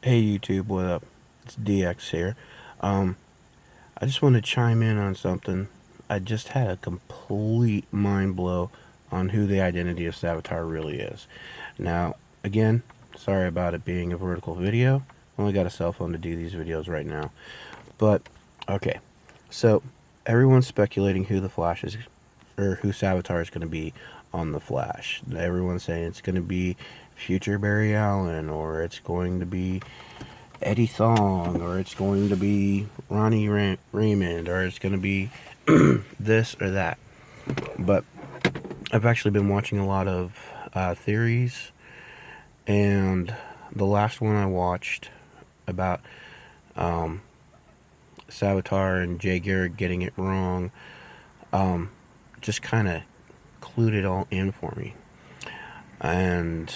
Hey YouTube, what up? It's DX here. Um, I just want to chime in on something. I just had a complete mind blow on who the identity of Savitar really is. Now, again, sorry about it being a vertical video. I only got a cell phone to do these videos right now. But, okay. So, everyone's speculating who the Flash is, or who Savitar is going to be on the Flash. Everyone's saying it's going to be future Barry Allen, or it's going to be Eddie Thong, or it's going to be Ronnie Raymond, or it's going to be this or that. But I've actually been watching a lot of theories, and the last one I watched about um, Savitar and Jay Garrick getting it wrong um, just kind of clued it all in for me. And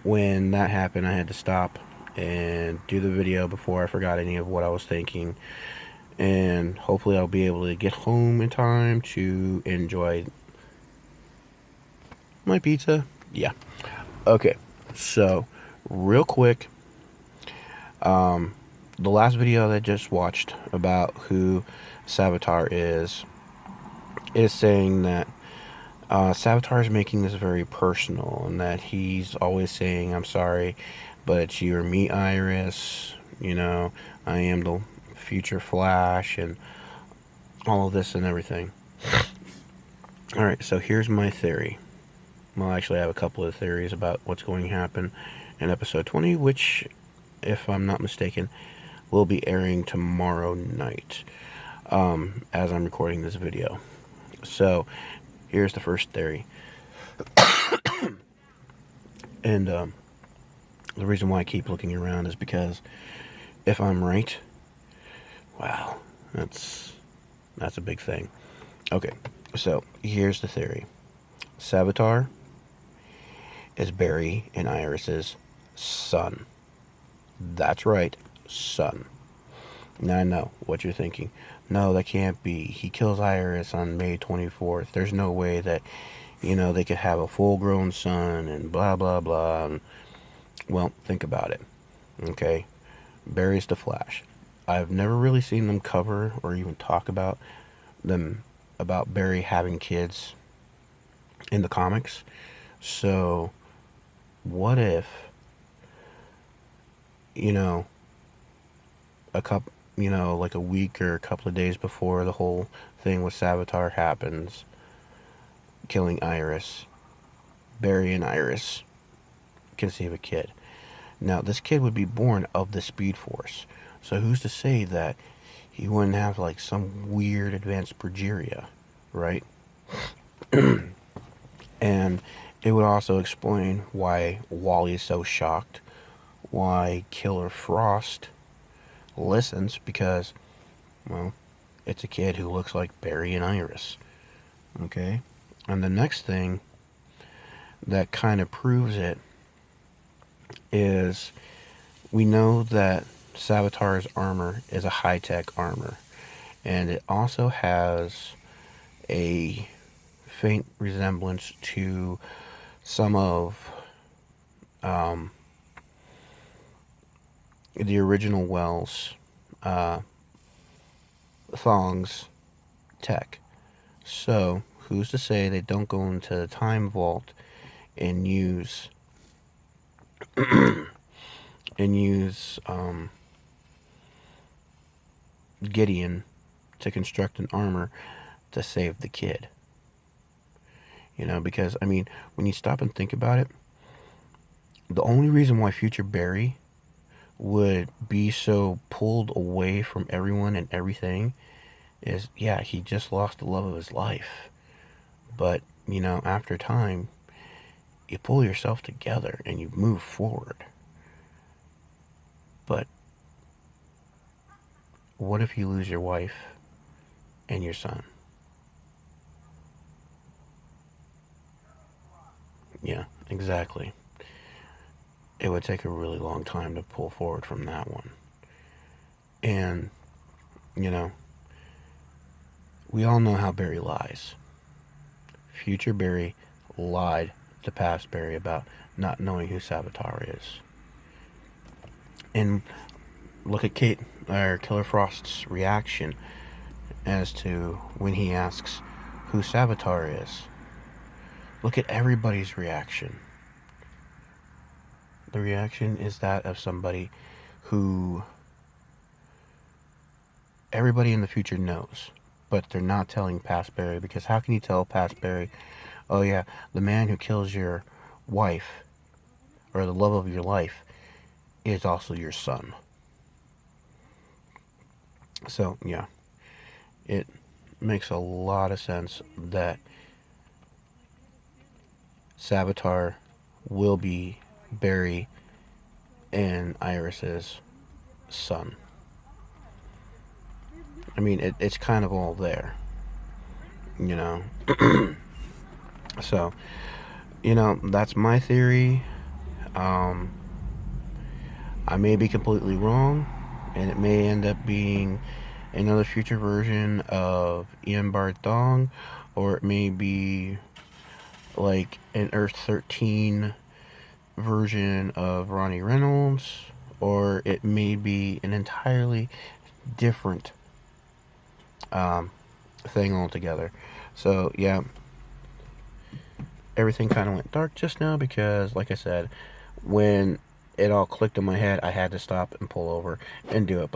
when that happened, I had to stop and do the video before I forgot any of what I was thinking. And hopefully I'll be able to get home in time to enjoy my pizza. Yeah. Okay. So, real quick, the last video that I just watched about who Savitar is saying that Savitar is making this very personal, and that he's always saying, "I'm sorry, but it's you or me, Iris. You know, I am the future Flash," and all of this and everything. Alright, so here's my theory. Well, actually, I have a couple of theories about what's going to happen in episode 20, which, if I'm not mistaken, will be airing tomorrow night as I'm recording this video. So, here's the first theory. And the reason why I keep looking around is because if I'm right, wow, that's a big thing. Okay, so here's the theory. Savitar is Barry and Iris's son. That's right, son. Now I know what you're thinking. No, that can't be. He kills Iris on May 24th. There's no way that, they could have a full-grown son and blah, blah, blah. And, well, think about it. Okay? Barry's the Flash. I've never really seen them cover or even talk about Barry having kids in the comics. So, what if, you know, like a week or a couple of days before the whole thing with Savitar happens, killing Iris, Barry and Iris conceive a kid. Now, this kid would be born of the Speed Force. So who's to say that he wouldn't have like some weird advanced progeria, right? And it would also explain why Wally is so shocked, why Killer Frost listens, because, well, it's a kid who looks like Barry and Iris. Okay? And the next thing that kind of proves it is we know that Savitar's armor is a high-tech armor, and it also has a faint resemblance to some of the original Wells Thong's tech. So, who's to say they don't go into the time vault and use Gideon to construct an armor to save the kid? Because, I mean, when you stop and think about it, the only reason why future Barry would be so pulled away from everyone and everything is, yeah, he just lost the love of his life. But, after time, you pull yourself together and you move forward. But what if you lose your wife and your son? Yeah, exactly. It would take a really long time to pull forward from that one. And, you know, we all know how Barry lies. Future Barry lied to past Barry about not knowing who Savitar is. And look at Kate, or Killer Frost's reaction as to when he asks who Savitar is. Look at everybody's reaction. The reaction is that of somebody who everybody in the future knows, but they're not telling Past Barry, because how can you tell Past Barry, oh yeah, the man who kills your wife, or the love of your life, is also your son? So, yeah, it makes a lot of sense that Savitar will be Barry and Iris's son. I mean, it's kind of all there, you know. So, that's my theory. Um, I may be completely wrong, and it may end up being another future version of Ian Barthong, or it may be like an Earth 13 version of Ronnie Reynolds, or it may be an entirely different thing altogether. So, yeah, everything kind of went dark just now because, like I said, when it all clicked in my head, I had to stop and pull over and do it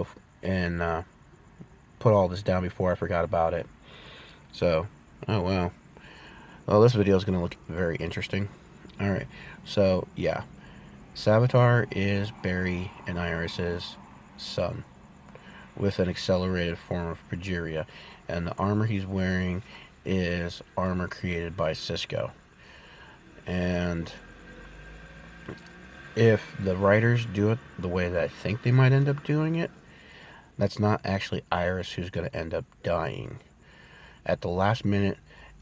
and put all this down before I forgot about it. So, oh wow. Well, this video is going to look very interesting. Alright, so yeah. Savitar is Barry and Iris's son, with an accelerated form of progeria, and the armor he's wearing is armor created by Cisco. And if the writers do it the way that I think they might end up doing it, that's not actually Iris who's going to end up dying. At the last minute,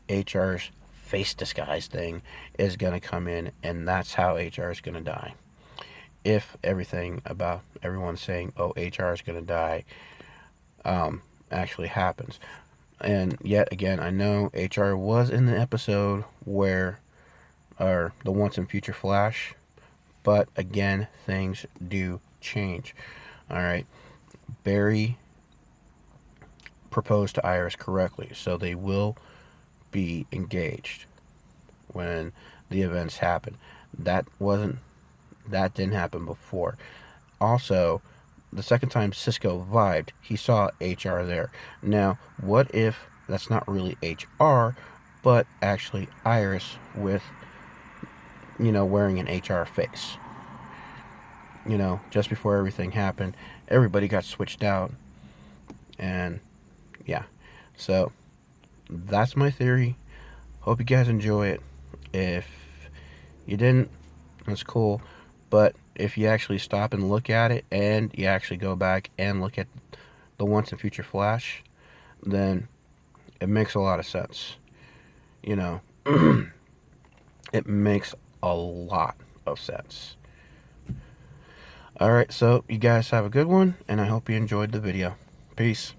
HR's face disguise thing is going to come in, and that's how HR is going to die. If everything about everyone saying, oh, HR is going to die, actually happens. And yet again, I know HR was in the episode where, or the Once and Future Flash, but again, things do change. Alright, Barry proposed to Iris correctly, so they will be engaged when the events happen. That didn't happen before. Also, the second time Cisco vibed, he saw HR there. Now, what if that's not really HR, but actually Iris with, wearing an HR face? Just before everything happened, everybody got switched out. And, yeah. So, that's my theory. Hope you guys enjoy it. If you didn't, that's cool. But if you actually stop and look at it, and you actually go back and look at the Once and Future Flash, then it makes a lot of sense. It makes a lot of sense. Alright, so you guys have a good one, and I hope you enjoyed the video. Peace.